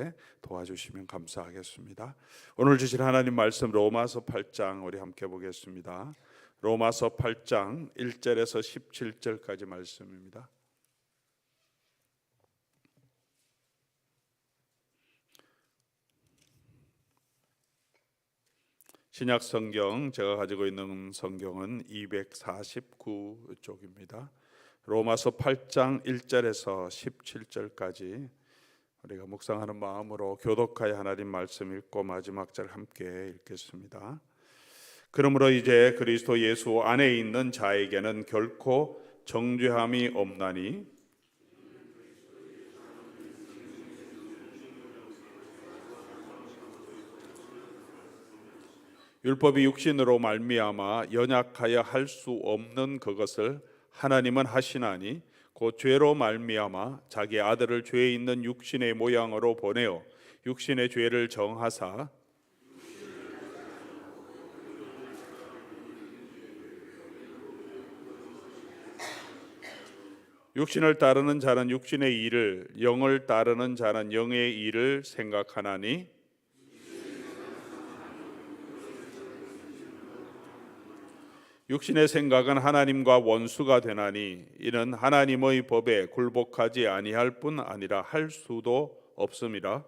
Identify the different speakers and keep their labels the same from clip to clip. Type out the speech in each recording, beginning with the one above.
Speaker 1: 있게 도와주시면 감사하겠습니다. 오늘 주신 하나님 말씀 로마서 8장 우리 함께 보겠습니다. 로마서 8장 1절에서 17절까지 말씀입니다. 신약 성경 제가 가지고 있는 성경은 249쪽입니다. 로마서 8장 1절에서 17절까지 우리가 묵상하는 마음으로 교독하여 하나님 말씀 읽고 마지막 절 함께 읽겠습니다. 그러므로 이제 그리스도 예수 안에 있는 자에게는 결코 정죄함이 없나니 율법이 육신으로 말미암아 연약하여 할 수 없는 그것을 하나님은 하시나니 곧 죄로 말미암아 자기 아들을 죄 있는 육신의 모양으로 보내어 육신의 죄를 정하사 육신을 따르는 자는 육신의 일을, 영을 따르는 자는 영의 일을 생각하나니 육신의 생각은 하나님과 원수가 되나니 이는 하나님의 법에 굴복하지 아니할 뿐 아니라 할 수도 없음이라.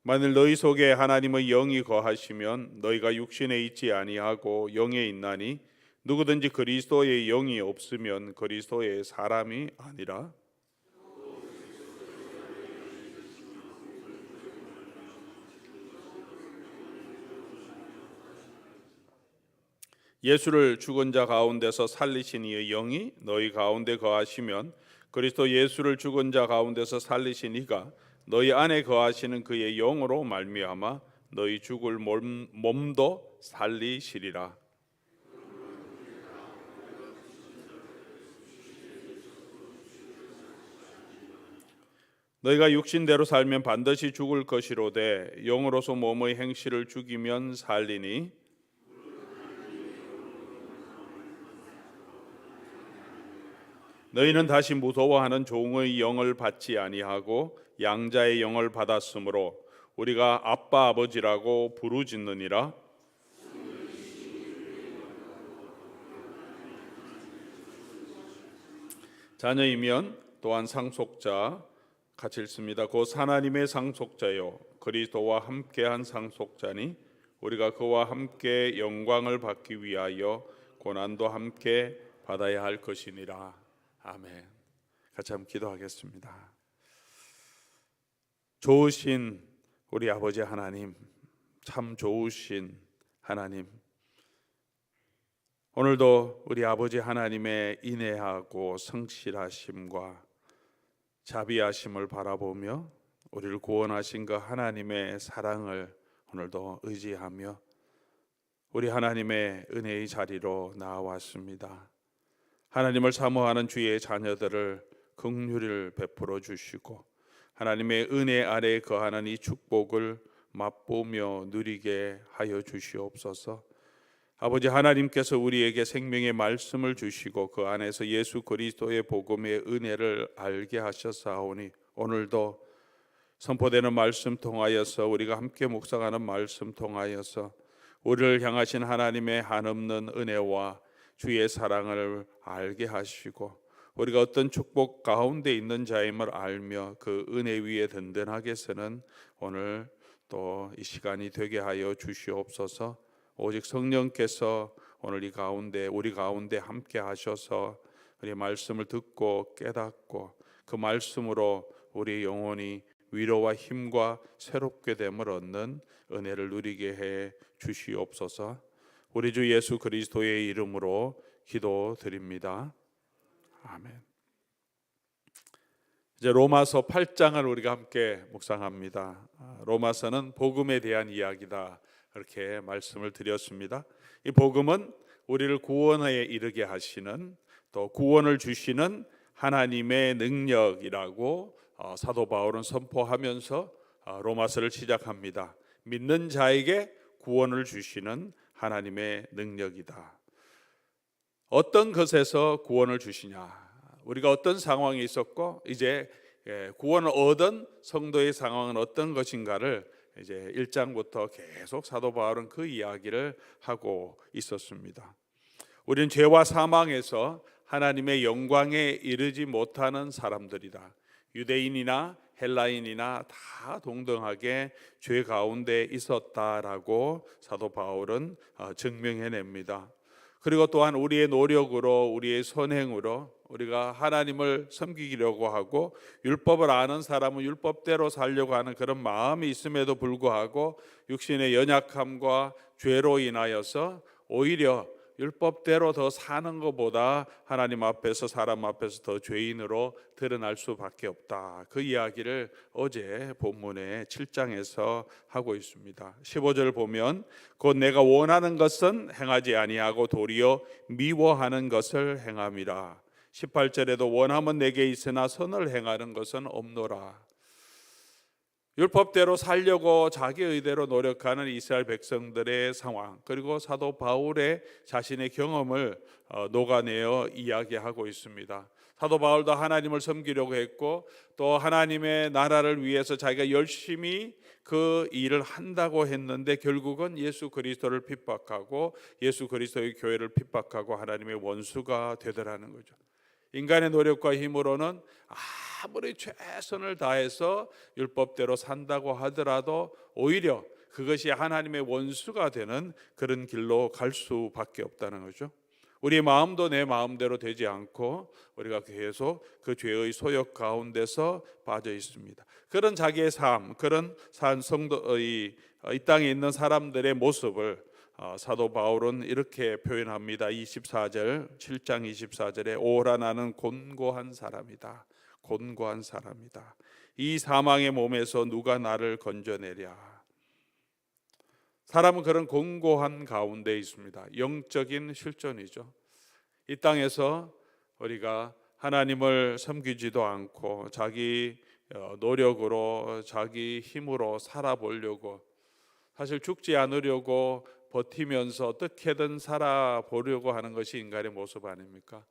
Speaker 1: 만일 너희 속에 하나님의 영이 거하시면 너희가 육신에 있지 아니하고 영에 있나니 누구든지 그리스도의 영이 없으면 그리스도의 사람이 아니라. 예수를 죽은 자 가운데서 살리신 이의 영이 너희 가운데 거하시면 그리스도 예수를 죽은 자 가운데서 살리신 이가 너희 안에 거하시는 그의 영으로 말미암아 너희 죽을 몸도 살리시리라. 너희가 육신대로 살면 반드시 죽을 것이로되 영으로서 몸의 행실을 죽이면 살리니 너희는 다시 무서워하는 종의 영을 받지 아니하고 양자의 영을 받았으므로 우리가 아빠 아버지라고 부르짖느니라. 자녀이면 또한 상속자, 같이 읽습니다. 곧 하나님의 상속자요 그리스도와 함께한 상속자니 우리가 그와 함께 영광을 받기 위하여 고난도 함께 받아야 할 것이니라. 아멘. 같이 한번 기도하겠습니다. 좋으신 우리 아버지 하나님, 참 좋으신 하나님, 오늘도 우리 아버지 하나님의 인애하고 성실하심과 자비하심을 바라보며 우리를 구원하신 그 하나님의 사랑을 오늘도 의지하며 우리 하나님의 은혜의 자리로 나왔습니다. 하나님을 사모하는 주의 자녀들을 긍휼을 베풀어 주시고 하나님의 은혜 아래에 거하는 이 축복을 맛보며 누리게 하여 주시옵소서. 아버지 하나님께서 우리에게 생명의 말씀을 주시고 그 안에서 예수 그리스도의 복음의 은혜를 알게 하셨사오니 오늘도 선포되는 말씀 통하여서 우리가 함께 묵상하는 말씀 통하여서 우리를 향하신 하나님의 한없는 은혜와 주의 사랑을 알게 하시고 우리가 어떤 축복 가운데 있는 자임을 알며 그 은혜 위에 든든하게 서는 오늘 또 이 시간이 되게 하여 주시옵소서. 오직 성령께서 오늘 이 가운데 우리 가운데 함께 하셔서 우리 말씀을 듣고 깨닫고 그 말씀으로 우리 영혼이 위로와 힘과 새롭게 됨을 얻는 은혜를 누리게 해 주시옵소서. 우리 주 예수 그리스도의 이름으로 기도드립니다. 아멘. 이제 로마서 8장을 우리가 함께 묵상합니다. 로마서는 복음에 대한 이야기다 이렇게 말씀을 드렸습니다. 이 복음은 우리를 구원에 이르게 하시는 또 구원을 주시는 하나님의 능력이라고 사도 바울은 선포하면서 로마서를 시작합니다. 믿는 자에게 구원을 주시는 하나님의 능력이다. 어떤 것에서 구원을 주시냐? 우리가 어떤 상황에 있었고 이제 구원을 얻은 성도의 상황은 어떤 것인가를 이제 1장부터 계속 사도 바울은 그 이야기를 하고 있었습니다. 우리는 죄와 사망에서 하나님의 영광에 이르지 못하는 사람들이다. 유대인이나 헬라인이나 다 동등하게 죄 가운데 있었다라고 사도 바울은 증명해냅니다. 그리고 또한 우리의 노력으로 우리의 선행으로 우리가 하나님을 섬기려고 하고 율법을 아는 사람은 율법대로 살려고 하는 그런 마음이 있음에도 불구하고 육신의 연약함과 죄로 인하여서 오히려 율법대로 더 사는 것보다 하나님 앞에서 사람 앞에서 더 죄인으로 드러날 수밖에 없다. 그 이야기를 어제 본문의 7장에서 하고 있습니다. 15절 보면 곧 내가 원하는 것은 행하지 아니하고 도리어 미워하는 것을 행함이라. 18절에도 원함은 내게 있으나 선을 행하는 것은 없노라. 율법대로 살려고 자기 의대로 노력하는 이스라엘 백성들의 상황, 그리고 사도 바울의 자신의 경험을 녹아내어 이야기하고 있습니다. 사도 바울도 하나님을 섬기려고 했고 또 하나님의 나라를 위해서 자기가 열심히 그 일을 한다고 했는데 결국은 예수 그리스도를 핍박하고 예수 그리스도의 교회를 핍박하고 하나님의 원수가 되더라는 거죠. 인간의 노력과 힘으로는 아무리 최선을 다해서 율법대로 산다고 하더라도 오히려 그것이 하나님의 원수가 되는 그런 길로 갈 수밖에 없다는 거죠. 우리의 마음도 내 마음대로 되지 않고 우리가 계속 그 죄의 소욕 가운데서 빠져 있습니다. 그런 자기의 삶, 그런 성도의 이 땅에 있는 사람들의 모습을 사도 바울은 이렇게 표현합니다. 24절, 7장 24절에 오라 나는 곤고한 사람이다. 곤고한 사람이다. 이 사망의 몸에서 누가 나를 건져내랴. 사람은 그런 곤고한 가운데 있습니다. 영적인 실존이죠. 이 땅에서 우리가 하나님을 섬기지도 않고 자기 노력으로 자기 힘으로 살아보려고 사실 죽지 않으려고 버티면서 어떻게든 살아보려고 하는 것이 인간의 모습 아닙니까?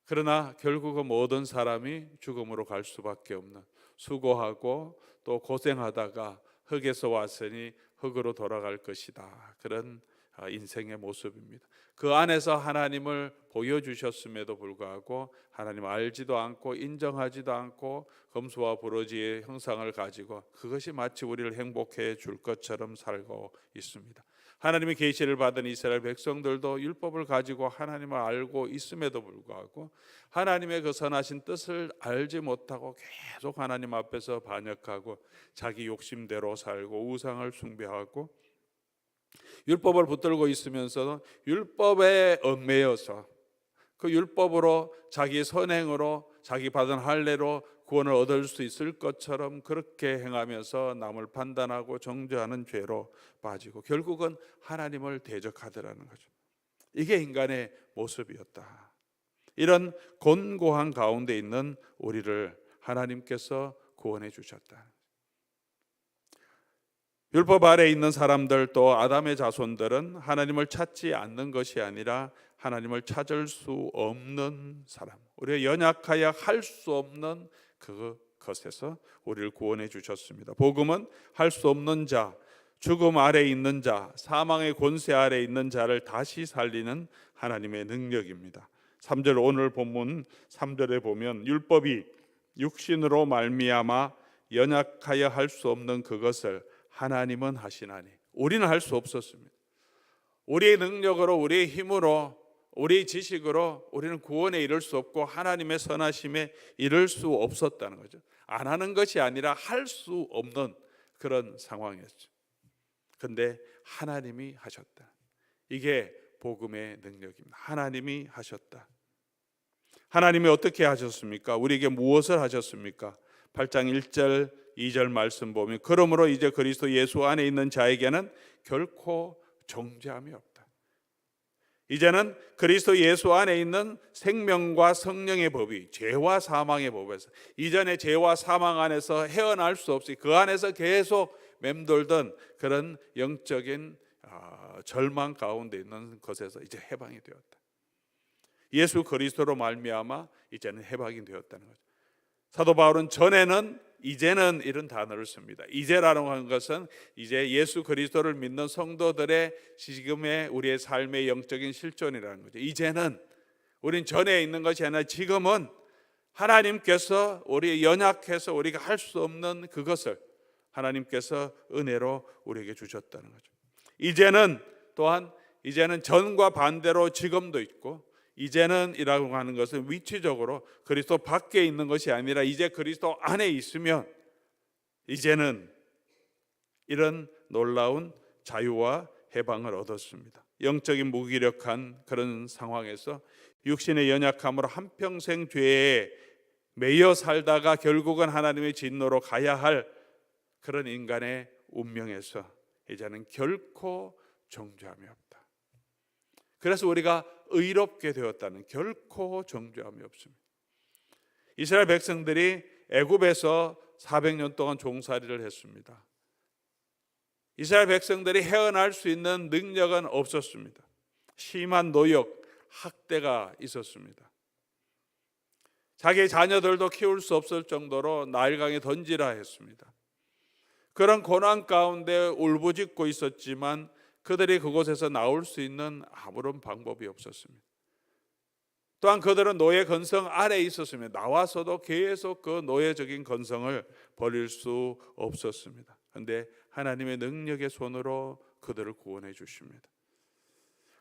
Speaker 1: 그러나 결국은 모든 사람이 죽음으로 갈 수밖에 없는, 수고하고 또 고생하다가 흙에서 왔으니 흙으로 돌아갈 것이다. 그런 인생의 모습입니다. 그 안에서 하나님을 보여주셨음에도 불구하고 하나님 알지도 않고 인정하지도 않고 검수와 부러지의 형상을 가지고 그것이 마치 우리를 행복해 줄 것처럼 살고 있습니다. 하나님의 계시를 받은 이스라엘 백성들도 율법을 가지고 하나님을 알고 있음에도 불구하고 하나님의 그 선하신 뜻을 알지 못하고 계속 하나님 앞에서 반역하고 자기 욕심대로 살고 우상을 숭배하고 율법을 붙들고 있으면서도 율법에 얽매여서 그 율법으로 자기 선행으로 자기 받은 할례로 구원을 얻을 수 있을 것처럼 그렇게 행하면서 남을 판단하고 정죄하는 죄로 빠지고 결국은 하나님을 대적하더라는 거죠. 이게 인간의 모습이었다. 이런 곤고한 가운데 있는 우리를 하나님께서 구원해 주셨다. 율법 아래에 있는 사람들 또 아담의 자손들은 하나님을 찾지 않는 것이 아니라 하나님을 찾을 수 없는 사람, 우리가 연약하여 할 수 없는 그것에서 우리를 구원해 주셨습니다. 복음은 할 수 없는 자, 죽음 아래에 있는 자, 사망의 권세 아래에 있는 자를 다시 살리는 하나님의 능력입니다. 3절 오늘 본문 3절에 보면 율법이 육신으로 말미암아 연약하여 할 수 없는 그것을 하나님은 하시나니. 우리는 할 수 없었습니다. 우리의 능력으로 우리의 힘으로 우리의 지식으로 우리는 구원에 이를 수 없고 하나님의 선하심에 이를 수 없었다는 거죠. 안 하는 것이 아니라 할 수 없는 그런 상황이었죠. 그런데 하나님이 하셨다. 이게 복음의 능력입니다. 하나님이 하셨다. 하나님이 어떻게 하셨습니까? 우리에게 무엇을 하셨습니까? 8장 1절 2절 말씀 보면 그러므로 이제 그리스도 예수 안에 있는 자에게는 결코 정죄함이 없다. 이제는 그리스도 예수 안에 있는 생명과 성령의 법이 죄와 사망의 법에서 이전에 죄와 사망 안에서 헤어날 수 없이 그 안에서 계속 맴돌던 그런 영적인 절망 가운데 있는 것에서 이제 해방이 되었다. 예수 그리스도로 말미암아 이제는 해방이 되었다는 거죠. 사도 바울은 전에는, 이제는 이런 단어를 씁니다. 이제라고 하는 것은 이제 예수 그리스도를 믿는 성도들의 지금의 우리의 삶의 영적인 실존이라는 거죠. 이제는 우린 전에 있는 것이 아니라 지금은 하나님께서 우리 연약해서 우리가 할 수 없는 그것을 하나님께서 은혜로 우리에게 주셨다는 거죠. 이제는 또한 이제는 전과 반대로 지금도 있고, 이제는 이라고 하는 것은 위치적으로 그리스도 밖에 있는 것이 아니라 이제 그리스도 안에 있으면 이제는 이런 놀라운 자유와 해방을 얻었습니다. 영적인 무기력한 그런 상황에서 육신의 연약함으로 한평생 죄에 매여 살다가 결국은 하나님의 진노로 가야 할 그런 인간의 운명에서 이제는 결코 정죄함이 없다. 그래서 우리가 의롭게 되었다는, 결코 정죄함이 없습니다. 이스라엘 백성들이 애굽에서 400년 동안 종살이를 했습니다. 이스라엘 백성들이 헤어날 수 있는 능력은 없었습니다. 심한 노역, 학대가 있었습니다. 자기 자녀들도 키울 수 없을 정도로 나일강에 던지라 했습니다. 그런 고난 가운데 울부짖고 있었지만 그들이 그곳에서 나올 수 있는 아무런 방법이 없었습니다. 또한 그들은 노예 건성 아래에 있었으며 나와서도 계속 그 노예적인 건성을 버릴 수 없었습니다. 그런데 하나님의 능력의 손으로 그들을 구원해 주십니다.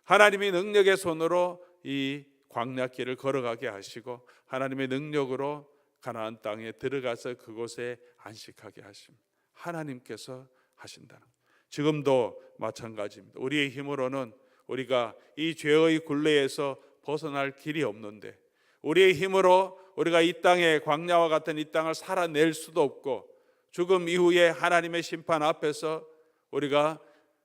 Speaker 1: 하나님이 능력의 손으로 이 광야길을 걸어가게 하시고 하나님의 능력으로 가나안 땅에 들어가서 그곳에 안식하게 하십니다. 하나님께서 하신다는 것. 지금도 마찬가지입니다. 우리의 힘으로는 우리가 이 죄의 굴레에서 벗어날 길이 없는데, 우리의 힘으로 우리가 이 땅에 광야와 같은 이 땅을 살아낼 수도 없고, 죽음 이후에 하나님의 심판 앞에서 우리가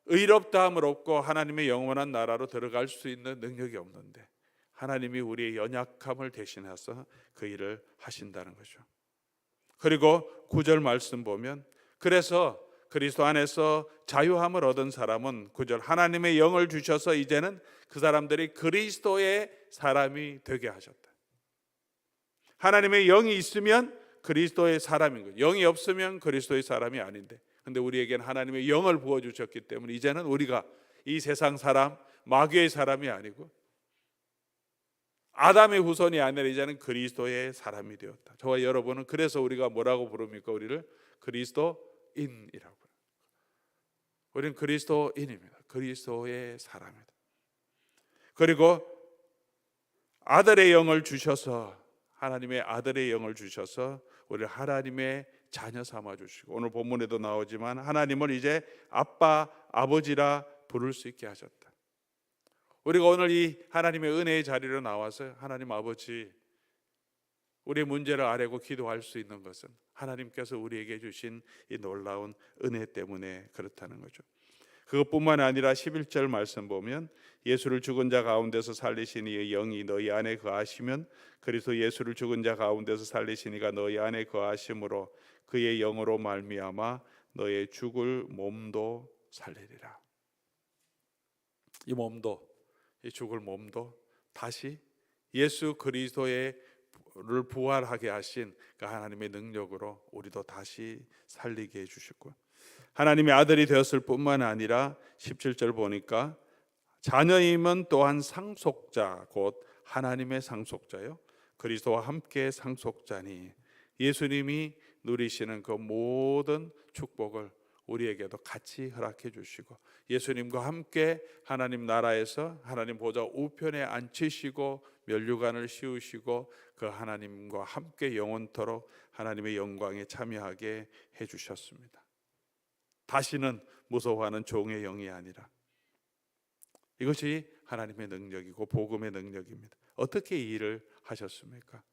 Speaker 1: 의롭다함을 얻고 하나님의 영원한 나라로 들어갈 수 있는 능력이 없는데 하나님이 우리의 연약함을 대신해서 그 일을 하신다는 거죠. 그리고 9절 말씀 보면, 그래서 그리스도 안에서 자유함을 얻은 사람은 9절 하나님의 영을 주셔서 이제는 그 사람들이 그리스도의 사람이 되게 하셨다. 하나님의 영이 있으면 그리스도의 사람인 거예요. 영이 없으면 그리스도의 사람이 아닌데, 근데 우리에게는 하나님의 영을 부어주셨기 때문에 이제는 우리가 이 세상 사람, 마귀의 사람이 아니고 아담의 후손이 아니라 이제는 그리스도의 사람이 되었다. 저와 여러분은 그래서 우리가 뭐라고 부릅니까? 우리를 그리스도인이라고. 우리는 그리스도인입니다. 그리스도의 사람이다. 그리고 아들의 영을 주셔서, 하나님의 아들의 영을 주셔서 우리를 하나님의 자녀 삼아 주시고, 오늘 본문에도 나오지만 하나님을 이제 아빠, 아버지라 부를 수 있게 하셨다. 우리가 오늘 이 하나님의 은혜의 자리로 나와서 하나님 아버지, 우리의 문제를 아뢰고 기도할 수 있는 것은 하나님께서 우리에게 주신 이 놀라운 은혜 때문에 그렇다는 거죠. 그것뿐만 아니라 11절 말씀 보면, 예수를 죽은 자 가운데서 살리신 이의 영이 너희 안에 거하시면 그리스도 예수를 죽은 자 가운데서 살리신 이가 너희 안에 거하심으로 그의 영으로 말미암아 너의 죽을 몸도 살리리라. 이 몸도, 이 죽을 몸도 다시 예수 그리스도를 부활하게 하신 그 하나님의 능력으로 우리도 다시 살리게 해주셨고요. 하나님의 아들이 되었을 뿐만 아니라 17절 보니까 자녀임은 또한 상속자, 곧 하나님의 상속자요, 그리스도와 함께 상속자니, 예수님이 누리시는 그 모든 축복을 우리에게도 같이 허락해 주시고 예수님과 함께 하나님 나라에서 하나님 보좌 우편에 앉히시고 면류관을 씌우시고 그 하나님과 함께 영원토록 하나님의 영광에 참여하게 해주셨습니다. 다시는 무서워하는 종의 영이 아니라, 이것이 하나님의 능력이고 복음의 능력입니다. 어떻게 이 일을 하셨습니까?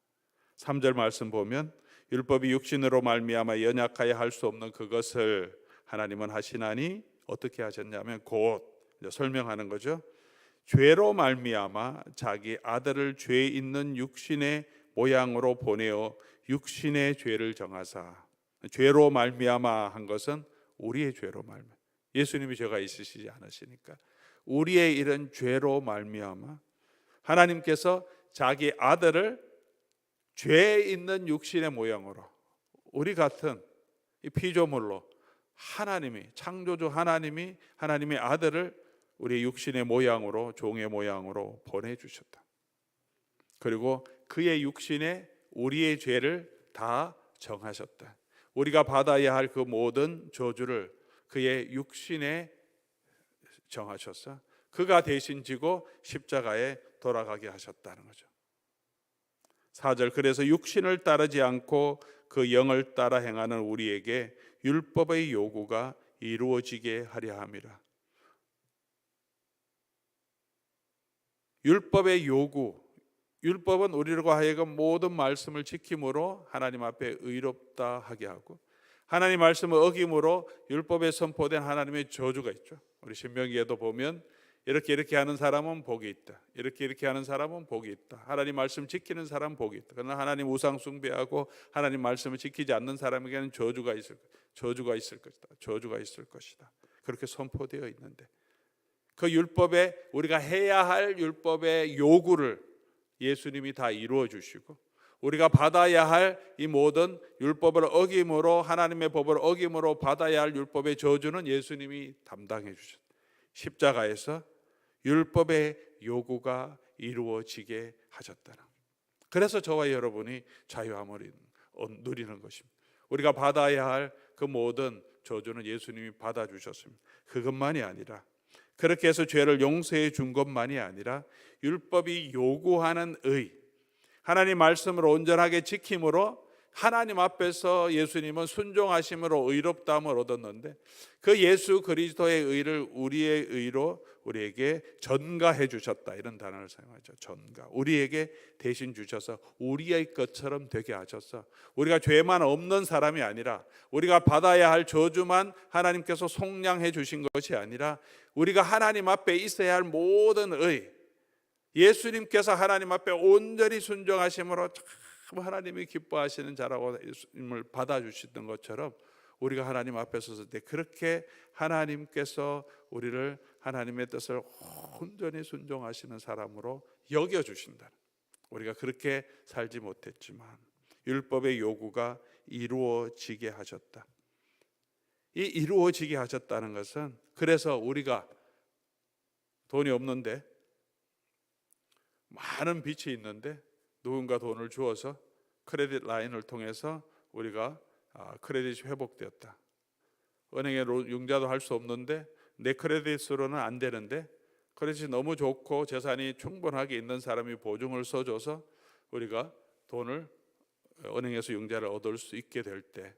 Speaker 1: 3절 말씀 보면, 율법이 육신으로 말미암아 연약하여 할 수 없는 그것을 하나님은 하시나니 어떻게 하셨냐면, 곧 설명하는 거죠. 죄로 말미암아 자기 아들을 죄 있는 육신의 모양으로 보내어 육신의 죄를 정하사. 죄로 말미암아 한 것은 우리의 죄로 말미암아, 예수님이 죄가 있으시지 않으시니까 우리의 이런 죄로 말미암아 하나님께서 자기 아들을 죄 있는 육신의 모양으로, 우리 같은 이 피조물로 하나님이, 창조주 하나님이 하나님의 아들을 우리의 육신의 모양으로, 종의 모양으로 보내주셨다. 그리고 그의 육신에 우리의 죄를 다 정하셨다. 우리가 받아야 할 그 모든 저주를 그의 육신에 정하셨어. 그가 대신 지고 십자가에 돌아가게 하셨다는 거죠. 4절, 그래서 육신을 따르지 않고 그 영을 따라 행하는 우리에게 율법의 요구가 이루어지게 하려 함이라. 율법의 요구, 율법은 우리로 하여금 모든 말씀을 지킴으로 하나님 앞에 의롭다 하게 하고, 하나님 말씀을 어김으로 율법에 선포된 하나님의 저주가 있죠. 우리 신명기에도 보면 이렇게 하는 사람은 복이 있다, 이렇게 하는 사람은 복이 있다, 하나님 말씀 지키는 사람은 복이 있다. 그러나 하나님 우상 숭배하고 하나님 말씀을 지키지 않는 사람에게는 저주가 있을 것이다. 그렇게 선포되어 있는데, 그 율법에, 우리가 해야 할 율법의 요구를 예수님이 다 이루어 주시고, 우리가 받아야 할 이 모든 율법을 어김으로, 하나님의 법을 어김으로 받아야 할 율법의 저주는 예수님이 담당해 주셨다. 십자가에서 율법의 요구가 이루어지게 하셨다는, 그래서 저와 여러분이 자유함을 누리는 것입니다. 우리가 받아야 할 그 모든 저주는 예수님이 받아주셨습니다. 그것만이 아니라, 그렇게 해서 죄를 용서해 준 것만이 아니라 율법이 요구하는 의, 하나님 말씀을 온전하게 지킴으로 하나님 앞에서 예수님은 순종하심으로 의롭다함을 얻었는데, 그 예수 그리스도의 의를 우리의 의로 우리에게 전가해 주셨다, 이런 단어를 사용하죠. 전가, 우리에게 대신 주셔서 우리의 것처럼 되게 하셔서, 우리가 죄만 없는 사람이 아니라, 우리가 받아야 할 저주만 하나님께서 속량해 주신 것이 아니라, 우리가 하나님 앞에 있어야 할 모든 의, 예수님께서 하나님 앞에 온전히 순종하심으로 참 하나님이 기뻐하시는 자라고 예수님을 받아주시던 것처럼, 우리가 하나님 앞에 섰을 때 그렇게 하나님께서 우리를 하나님의 뜻을 온전히 순종하시는 사람으로 여겨주신다. 우리가 그렇게 살지 못했지만 율법의 요구가 이루어지게 하셨다. 이 이루어지게 하셨다는 것은, 그래서 우리가 돈이 없는데, 많은 빚이 있는데 누군가 돈을 주어서 크레딧 라인을 통해서 우리가 크레딧이 회복되었다. 은행에 융자도 할 수 없는데 내 크레딧으로는 안 되는데, 크레딧이 너무 좋고 재산이 충분하게 있는 사람이 보증을 써줘서 우리가 돈을 은행에서 융자를 얻을 수 있게 될 때,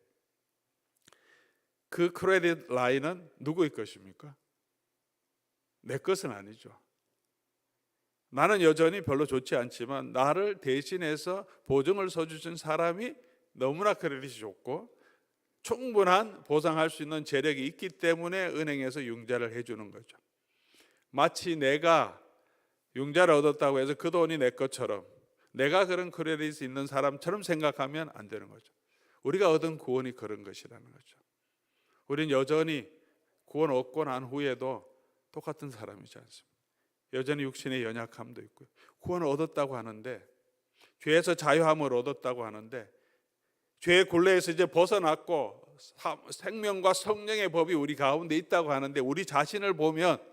Speaker 1: 그 크레딧 라인은 누구의 것입니까? 내 것은 아니죠. 나는 여전히 별로 좋지 않지만 나를 대신해서 보증을 서주신 사람이 너무나 크레딧이 좋고 충분한 보상할 수 있는 재력이 있기 때문에 은행에서 융자를 해주는 거죠. 마치 내가 융자를 얻었다고 해서 그 돈이 내 것처럼, 내가 그런 크레딧이 있는 사람처럼 생각하면 안 되는 거죠. 우리가 얻은 구원이 그런 것이라는 거죠. 우리는 여전히 구원 얻고 난 후에도 똑같은 사람이지 않습니다. 여전히 육신의 연약함도 있고요. 구원을 얻었다고 하는데, 죄에서 자유함을 얻었다고 하는데, 죄의 굴레에서 이제 벗어났고 생명과 성령의 법이 우리 가운데 있다고 하는데, 우리 자신을 보면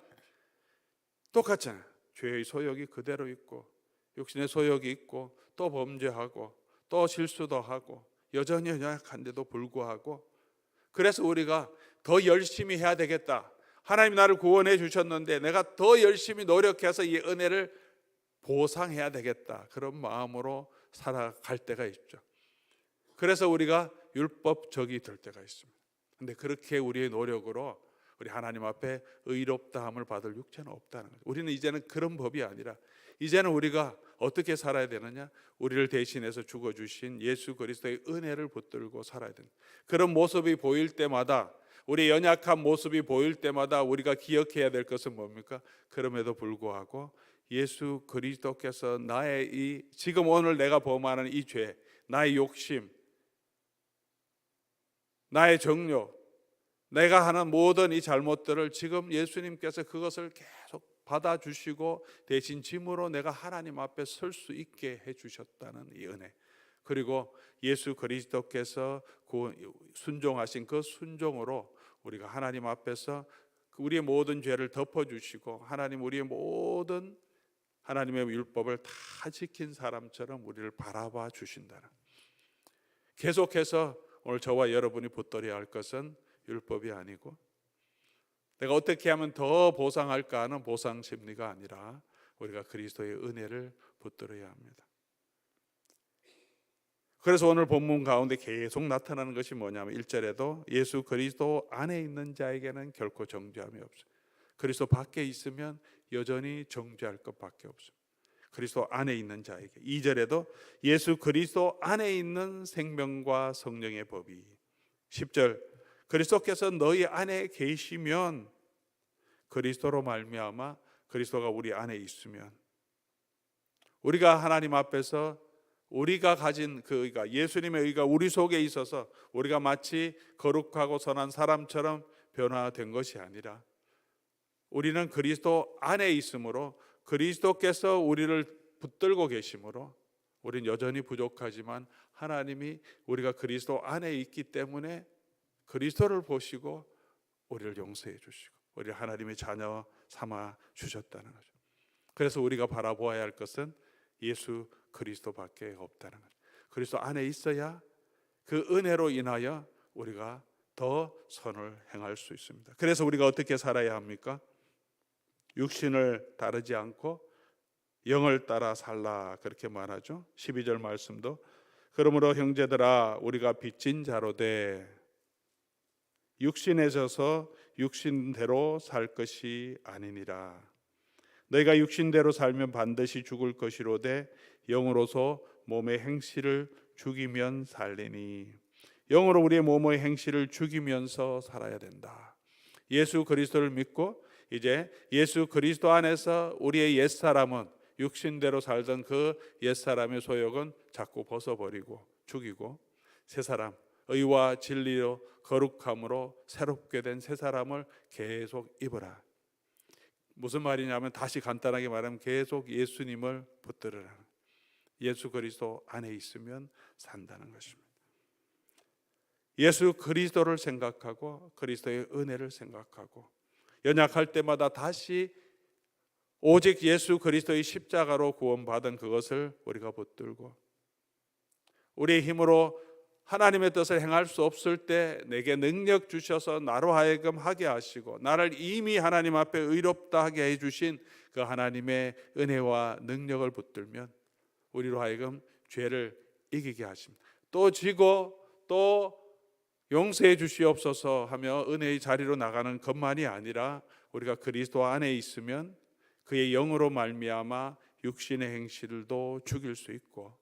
Speaker 1: 똑같잖아요. 죄의 소욕이 그대로 있고, 육신의 소욕이 있고, 또 범죄하고, 또 실수도 하고, 여전히 연약한데도 불구하고, 그래서 우리가 더 열심히 해야 되겠다. 하나님 나를 구원해 주셨는데 내가 더 열심히 노력해서 이 은혜를 보상해야 되겠다, 그런 마음으로 살아갈 때가 있죠. 그래서 우리가 율법적이 될 때가 있습니다. 그런데 그렇게 우리의 노력으로 우리 하나님 앞에 의롭다함을 받을 육체는 없다는 거죠. 우리는 이제는 그런 법이 아니라, 이제는 우리가 어떻게 살아야 되느냐, 우리를 대신해서 죽어주신 예수 그리스도의 은혜를 붙들고 살아야 된다. 그런 모습이 보일 때마다, 우리의 연약한 모습이 보일 때마다 우리가 기억해야 될 것은 뭡니까? 그럼에도 불구하고 예수 그리스도께서 나의 이 지금 오늘 내가 범하는 이 죄, 나의 욕심, 나의 정욕, 내가 하는 모든 이 잘못들을 지금 예수님께서 그것을 계속 받아주시고 대신 짐으로 내가 하나님 앞에 설 수 있게 해주셨다는 이 은혜, 그리고 예수 그리스도께서 순종하신 그 순종으로 우리가 하나님 앞에서 우리의 모든 죄를 덮어주시고 하나님 우리의 모든 하나님의 율법을 다 지킨 사람처럼 우리를 바라봐 주신다는, 계속해서 오늘 저와 여러분이 붙들어야 할 것은 율법이 아니고 내가 어떻게 하면 더 보상할까 하는 보상 심리가 아니라 우리가 그리스도의 은혜를 붙들어야 합니다. 그래서 오늘 본문 가운데 계속 나타나는 것이 뭐냐면 1절에도 예수 그리스도 안에 있는 자에게는 결코 정죄함이 없어요. 그리스도 밖에 있으면 여전히 정죄할 것밖에 없어요. 그리스도 안에 있는 자에게. 2절에도 예수 그리스도 안에 있는 생명과 성령의 법이. 10절 그리스도께서 너희 안에 계시면, 그리스도로 말미암아 그리스도가 우리 안에 있으면 우리가 하나님 앞에서 우리가 가진 그 의가, 예수님의 의가 우리 속에 있어서 우리가 마치 거룩하고 선한 사람처럼 변화된 것이 아니라 우리는 그리스도 안에 있으므로, 그리스도께서 우리를 붙들고 계시므로 우리는 여전히 부족하지만 하나님이 우리가 그리스도 안에 있기 때문에 그리스도를 보시고 우리를 용서해 주시고 우리를 하나님의 자녀 삼아 주셨다는 거죠. 그래서 우리가 바라보아야 할 것은 예수 그리스도밖에 없다는 거죠. 그리스도 안에 있어야 그 은혜로 인하여 우리가 더 선을 행할 수 있습니다. 그래서 우리가 어떻게 살아야 합니까? 육신을 따르지 않고 영을 따라 살라, 그렇게 말하죠. 12절 말씀도 그러므로 형제들아 우리가 빚진 자로 돼 육신에 져서 육신대로 살 것이 아니니라. 너희가 육신대로 살면 반드시 죽을 것이로되 영으로서 몸의 행실을 죽이면 살리니. 영으로 우리의 몸의 행실을 죽이면서 살아야 된다. 예수 그리스도를 믿고 이제 예수 그리스도 안에서 우리의 옛사람은, 육신대로 살던 그 옛사람의 소욕은 자꾸 벗어버리고 죽이고 새사람, 의와 진리로 거룩함으로 새롭게 된 새사람을 계속 입으라. 무슨 말이냐면 다시 간단하게 말하면 계속 예수님을 붙들으라. 예수 그리스도 안에 있으면 산다는 것입니다. 예수 그리스도를 생각하고 그리스도의 은혜를 생각하고 연약할 때마다 다시 오직 예수 그리스도의 십자가로 구원받은 그것을 우리가 붙들고 우리의 힘으로 하나님의 뜻을 행할 수 없을 때 내게 능력 주셔서 나로 하여금 하게 하시고 나를 이미 하나님 앞에 의롭다 하게 해주신 그 하나님의 은혜와 능력을 붙들면 우리로 하여금 죄를 이기게 하십니다. 또 지고 또 용서해 주시옵소서 하며 은혜의 자리로 나가는 것만이 아니라 우리가 그리스도 안에 있으면 그의 영으로 말미암아 육신의 행실도 죽일 수 있고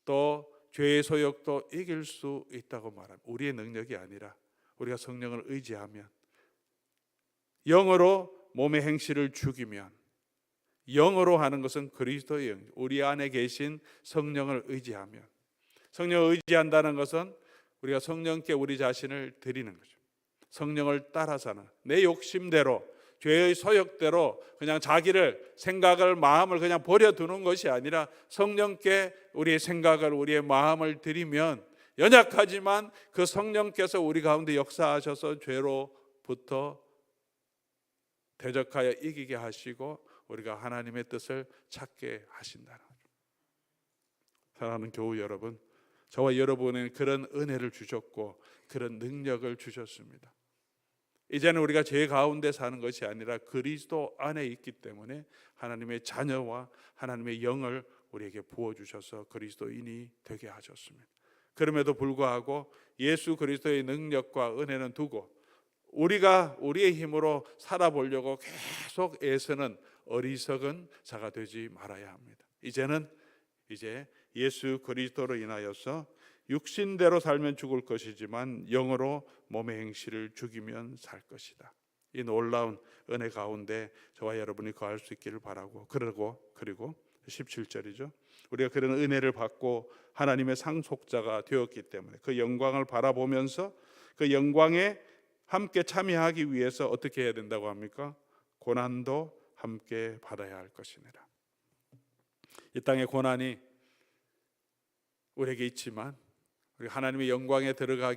Speaker 1: 또 죄의 소욕도 이길 수 있다고 말합니다. 우리의 능력이 아니라 우리가 성령을 의지하면, 영으로 몸의 행실을 죽이면, 영으로 하는 것은 그리스도의 영, 우리 안에 계신 성령을 의지하면, 성령을 의지한다는 것은 우리가 성령께 우리 자신을 드리는 거죠. 성령을 따라 사는, 내 욕심대로 죄의 소욕대로 그냥 자기를, 생각을, 마음을 그냥 버려두는 것이 아니라 성령께 우리의 생각을, 우리의 마음을 드리면 연약하지만 그 성령께서 우리 가운데 역사하셔서 죄로부터 대적하여 이기게 하시고 우리가 하나님의 뜻을 찾게 하신다는 거죠. 사랑하는 교우 여러분, 저와 여러분은 그런 은혜를 주셨고 그런 능력을 주셨습니다. 이제는 우리가 죄 가운데 사는 것이 아니라 그리스도 안에 있기 때문에 하나님의 자녀와 하나님의 영을 우리에게 부어주셔서 그리스도인이 되게 하셨습니다. 그럼에도 불구하고 예수 그리스도의 능력과 은혜는 두고 우리가 우리의 힘으로 살아보려고 계속 애쓰는 어리석은 자가 되지 말아야 합니다. 이제 예수 그리스도로 인하여서 육신대로 살면 죽을 것이지만 영으로 몸의 행실을 죽이면 살 것이다. 이 놀라운 은혜 가운데 저와 여러분이 거할 수 있기를 바라고, 그리고 17절이죠. 우리가 그런 은혜를 받고 하나님의 상속자가 되었기 때문에 그 영광을 바라보면서 그 영광에 함께 참여하기 위해서 어떻게 해야 된다고 합니까? 고난도 함께 받아야 할 것이니라. 이 땅의 고난이 우리에게 있지만 우리 하나님의 영광에 들어갈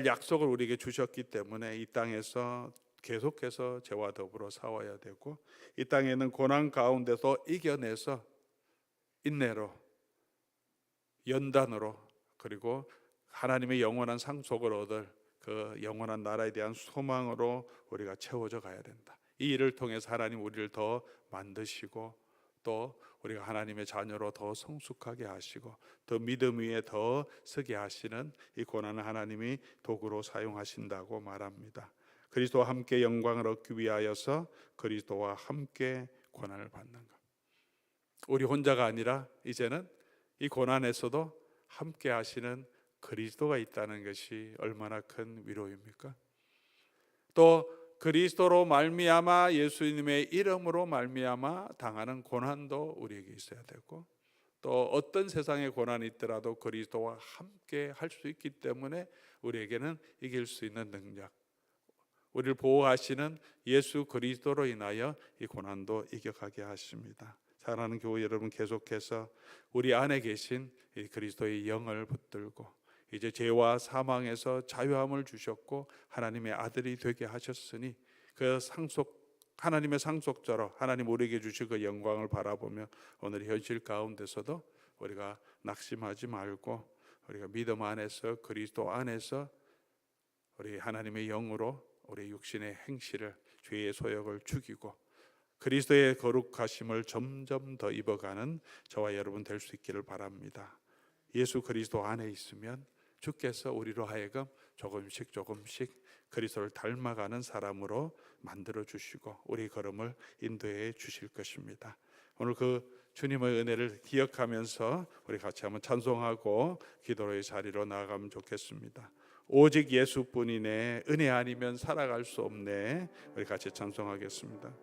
Speaker 1: 약속을 우리에게 주셨기 때문에 이 땅에서 계속해서 죄와 더불어 싸워야 되고, 이 땅에는 고난 가운데서 이겨내서 인내로, 연단으로, 그리고 하나님의 영원한 상속을 얻을 그 영원한 나라에 대한 소망으로 우리가 채워져 가야 된다. 이 일을 통해서 하나님 우리를 더 만드시고, 또 우리가 하나님의 자녀로 더 성숙하게 하시고, 더 믿음 위에 더 서게 하시는 이 고난을 하나님이 도구로 사용하신다고 말합니다. 그리스도와 함께 영광을 얻기 위하여서 그리스도와 함께 고난을 받는 것. 우리 혼자가 아니라 이제는 이 고난에서도 함께 하시는 그리스도가 있다는 것이 얼마나 큰 위로입니까? 또 그리스도로 말미암아, 예수님의 이름으로 말미암아 당하는 고난도 우리에게 있어야 되고, 또 어떤 세상의 고난이 있더라도 그리스도와 함께 할 수 있기 때문에 우리에게는 이길 수 있는 능력, 우리를 보호하시는 예수 그리스도로 인하여 이 고난도 이겨가게 하십니다. 사랑하는 교회 여러분, 계속해서 우리 안에 계신 이 그리스도의 영을 붙들고, 이제 죄와 사망에서 자유함을 주셨고 하나님의 아들이 되게 하셨으니 그 하나님의 상속자로 하나님 우리에게 주실 그 영광을 바라보며 오늘 현실 가운데서도 우리가 낙심하지 말고, 우리가 믿음 안에서 그리스도 안에서 우리 하나님의 영으로 우리 육신의 행실을, 죄의 소욕을 죽이고 그리스도의 거룩하심을 점점 더 입어가는 저와 여러분 될 수 있기를 바랍니다. 예수 그리스도 안에 있으면 주께서 우리로 하여금 조금씩 그리스도를 닮아가는 사람으로 만들어 주시고 우리 걸음을 인도해 주실 것입니다. 오늘 그 주님의 은혜를 기억하면서 우리 같이 한번 찬송하고 기도의 자리로 나아가면 좋겠습니다. 오직 예수뿐이네, 은혜 아니면 살아갈 수 없네. 우리 같이 찬송하겠습니다.